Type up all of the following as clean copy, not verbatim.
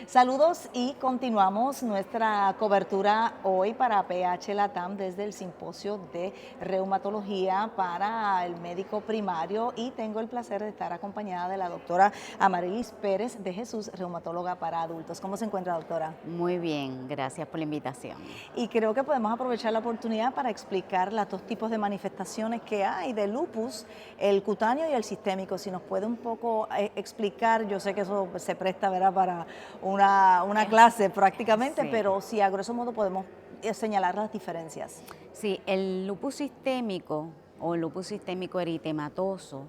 Saludos y continuamos nuestra cobertura hoy para PH Latam desde el Simposio de Reumatología para el médico primario y tengo el placer de estar acompañada de la doctora Amarilis Pérez de Jesús, reumatóloga para adultos. ¿Cómo se encuentra, doctora? Muy bien, gracias por la invitación. Y creo que podemos aprovechar la oportunidad para explicar los dos tipos de manifestaciones que hay de lupus, el cutáneo y el sistémico. Si nos puede un poco explicar, yo sé que eso se presta, ¿verdad?, para una clase prácticamente, Sí, pero si a grosso modo podemos señalar las diferencias. sí, el lupus sistémico o lupus sistémico eritematoso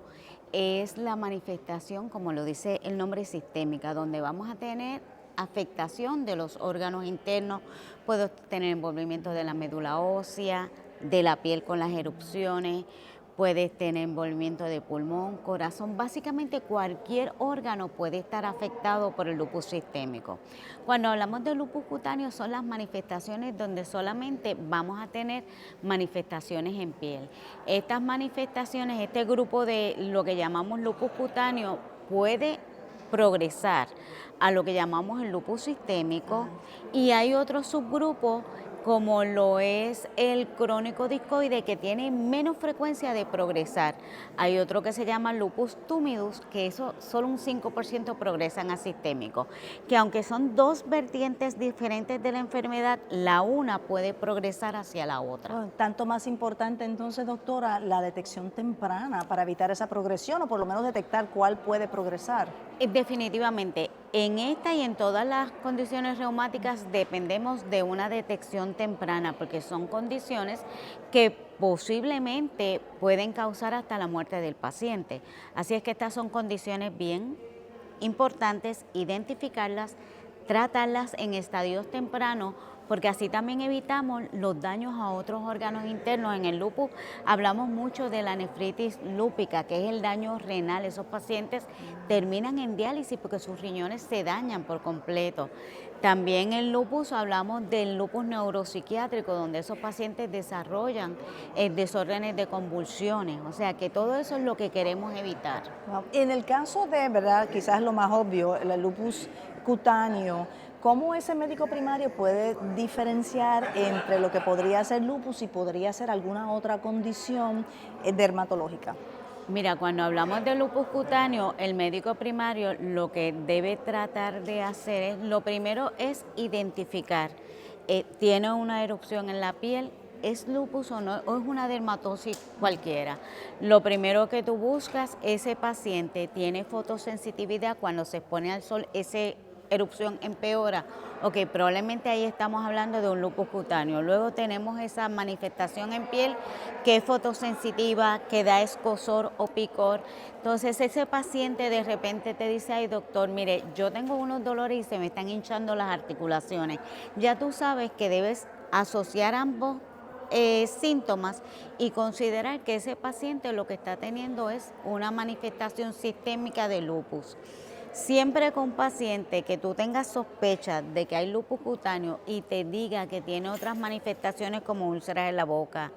es la manifestación, como lo dice el nombre, sistémica, donde vamos a tener afectación de los órganos internos, puedo tener envolvimiento de la médula ósea, de la piel con las erupciones, puedes tener envolvimiento de pulmón, corazón, básicamente cualquier órgano puede estar afectado por el lupus sistémico. Cuando hablamos de lupus cutáneo son las manifestaciones donde solamente vamos a tener manifestaciones en piel. Estas manifestaciones, este grupo de lo que llamamos lupus cutáneo puede progresar a lo que llamamos el lupus sistémico y hay otros subgrupos como lo es el crónico discoide, que tiene menos frecuencia de progresar. Hay otro que se llama lupus tumidus, que eso solo un 5% progresan a sistémico, que aunque son dos vertientes diferentes de la enfermedad, la una puede progresar hacia la otra. Bueno, tanto más importante entonces, doctora, la detección temprana para evitar esa progresión o por lo menos detectar cuál puede progresar. Definitivamente, en esta y en todas las condiciones reumáticas dependemos de una detección temprana porque son condiciones que posiblemente pueden causar hasta la muerte del paciente. Así es que estas son condiciones bien importantes, identificarlas, tratarlas en estadios tempranos, porque así también evitamos los daños a otros órganos internos. En el lupus hablamos mucho de la nefritis lúpica, que es el daño renal. Esos pacientes terminan en diálisis porque sus riñones se dañan por completo. También en lupus hablamos del lupus neuropsiquiátrico, donde esos pacientes desarrollan desórdenes de convulsiones. O sea que todo eso es lo que queremos evitar. Wow. En el caso de, ¿verdad?, quizás lo más obvio, el lupus cutáneo, ¿cómo ese médico primario puede diferenciar entre lo que podría ser lupus y podría ser alguna otra condición dermatológica? Mira, cuando hablamos de lupus cutáneo, el médico primario lo que debe tratar de hacer es, lo primero es identificar, ¿tiene una erupción en la piel? ¿Es lupus o no? ¿O es una dermatosis cualquiera? Lo primero que tú buscas, ese paciente tiene fotosensitividad cuando se expone al sol, ese erupción empeora. Ok, probablemente ahí estamos hablando de un lupus cutáneo. Luego tenemos esa manifestación en piel que es fotosensitiva, que da escozor o picor. Entonces ese paciente de repente te dice, ay doctor, mire, yo tengo unos dolores y se me están hinchando las articulaciones. Ya tú sabes que debes asociar ambos síntomas y considerar que ese paciente lo que está teniendo es una manifestación sistémica de lupus. Siempre con paciente que tú tengas sospecha de que hay lupus cutáneo y te diga que tiene otras manifestaciones como úlceras en la boca,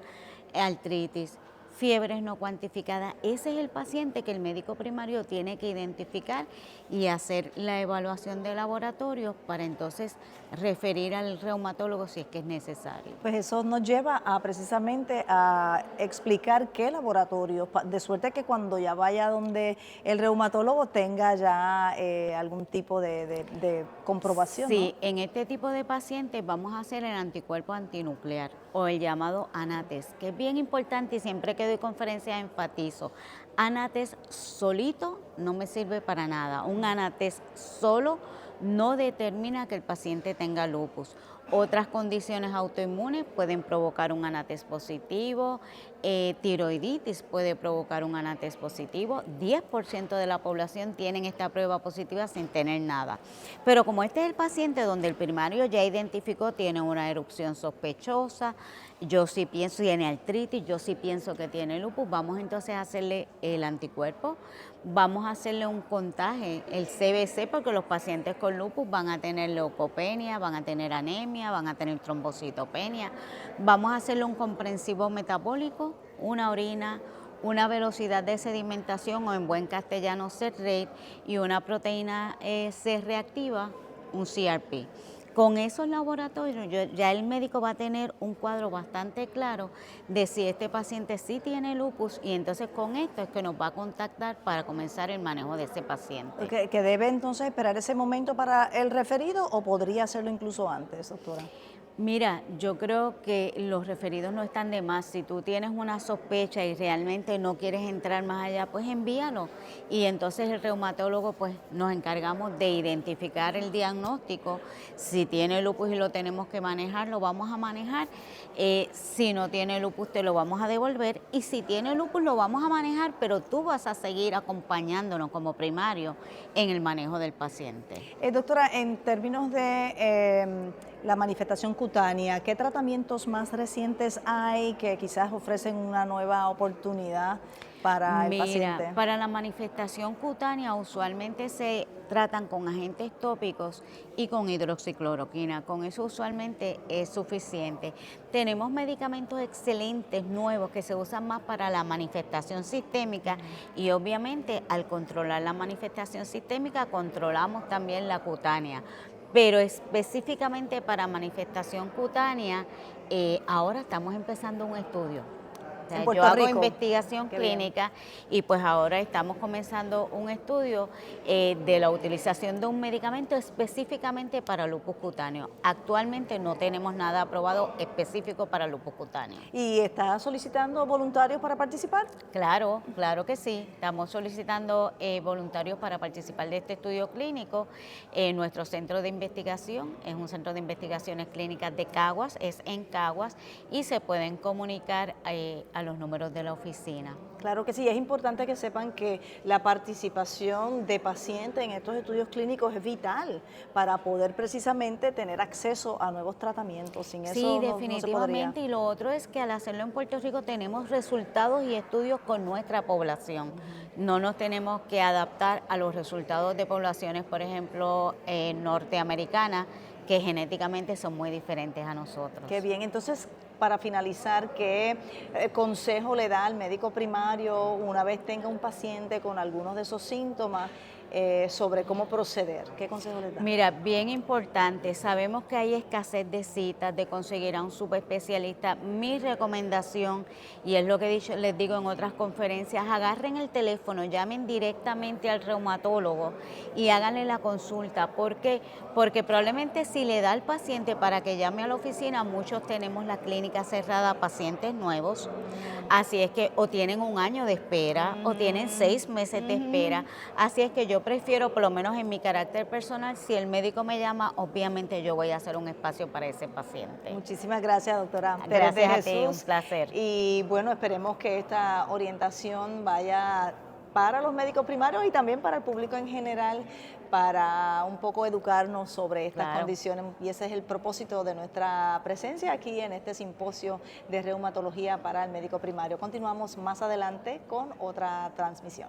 artritis, fiebres no cuantificadas, ese es el paciente que el médico primario tiene que identificar y hacer la evaluación de laboratorio para entonces referir al reumatólogo si es que es necesario. Pues eso nos lleva a precisamente a explicar qué laboratorio, de suerte que cuando ya vaya donde el reumatólogo tenga ya algún tipo de comprobación, ¿no? Sí, en este tipo de pacientes vamos a hacer el anticuerpo antinuclear o el llamado ANATES, que es bien importante y siempre que doy conferencia enfatizo. ANATES solito no me sirve para nada. Un ANATES solo no determina que el paciente tenga lupus. Otras condiciones autoinmunes pueden provocar un ANATES positivo, tiroiditis puede provocar un ANATES positivo, 10% de la población tienen esta prueba positiva sin tener nada. Pero como este es el paciente donde el primario ya identificó, tiene una erupción sospechosa, yo sí pienso, tiene artritis, yo sí pienso que tiene lupus, vamos entonces a hacerle el anticuerpo, vamos a hacerle un contaje, el CBC, porque los pacientes con lupus van a tener leucopenia, van a tener anemia, van a tener trombocitopenia, vamos a hacerle un comprensivo metabólico, una orina, una velocidad de sedimentación o en buen castellano set rate y una proteína C reactiva un CRP. Con esos laboratorios ya el médico va a tener un cuadro bastante claro de si este paciente sí tiene lupus y entonces con esto es que nos va a contactar para comenzar el manejo de ese paciente. ¿Que debe entonces esperar ese momento para el referido o podría hacerlo incluso antes, doctora? Mira, yo creo que los referidos no están de más. Si tú tienes una sospecha y realmente no quieres entrar más allá, pues envíalo. Y entonces el reumatólogo, pues nos encargamos de identificar el diagnóstico. Si tiene lupus y lo tenemos que manejar, lo vamos a manejar. Si no tiene lupus, te lo vamos a devolver. Y si tiene lupus, lo vamos a manejar, pero tú vas a seguir acompañándonos como primario en el manejo del paciente. Doctora, en términos de la manifestación cutánea, ¿qué tratamientos más recientes hay que quizás ofrecen una nueva oportunidad para el paciente? Para la manifestación cutánea usualmente se tratan con agentes tópicos y con hidroxicloroquina. Con eso usualmente es suficiente. Tenemos medicamentos excelentes, nuevos, que se usan más para la manifestación sistémica y obviamente al controlar la manifestación sistémica controlamos también la cutánea. Pero específicamente para manifestación cutánea, ahora estamos empezando un estudio. O sea, yo hago investigación clínica y pues ahora estamos comenzando un estudio de la utilización de un medicamento específicamente para lupus cutáneo. Actualmente no tenemos nada aprobado específico para lupus cutáneo. ¿Y está solicitando voluntarios para participar? Claro, claro que sí. Estamos solicitando voluntarios para participar de este estudio clínico. Nuestro centro de investigación es un centro de investigaciones clínicas de Caguas, es en Caguas y se pueden comunicar a los números de la oficina. Claro que sí, es importante que sepan que la participación de pacientes en estos estudios clínicos es vital para poder precisamente tener acceso a nuevos tratamientos. Sin eso sí, no definitivamente, y lo otro es que al hacerlo en Puerto Rico tenemos resultados y estudios con nuestra población. No nos tenemos que adaptar a los resultados de poblaciones, por ejemplo, norteamericanas, que genéticamente son muy diferentes a nosotros. Qué bien, entonces para finalizar, ¿qué consejo le da al médico primario una vez tenga un paciente con algunos de esos síntomas sobre cómo proceder? ¿Qué consejo le da? Mira, bien importante, sabemos que hay escasez de citas, de conseguir a un subespecialista. Mi recomendación, y es lo que les digo en otras conferencias, agarren el teléfono, llamen directamente al reumatólogo y háganle la consulta. ¿Por qué? Porque probablemente si le da al paciente para que llame a la oficina, muchos tenemos la clínica cerrada a pacientes nuevos, así es que o tienen un año de espera o tienen 6 meses de espera, así es que yo prefiero, por lo menos en mi carácter personal, si el médico me llama, obviamente yo voy a hacer un espacio para ese paciente. Muchísimas gracias, doctora. Gracias a ti, un placer. Y bueno, esperemos que esta orientación vaya para los médicos primarios y también para el público en general, para un poco educarnos sobre estas condiciones. Y ese es el propósito de nuestra presencia aquí en este simposio de reumatología para el médico primario. Continuamos más adelante con otra transmisión.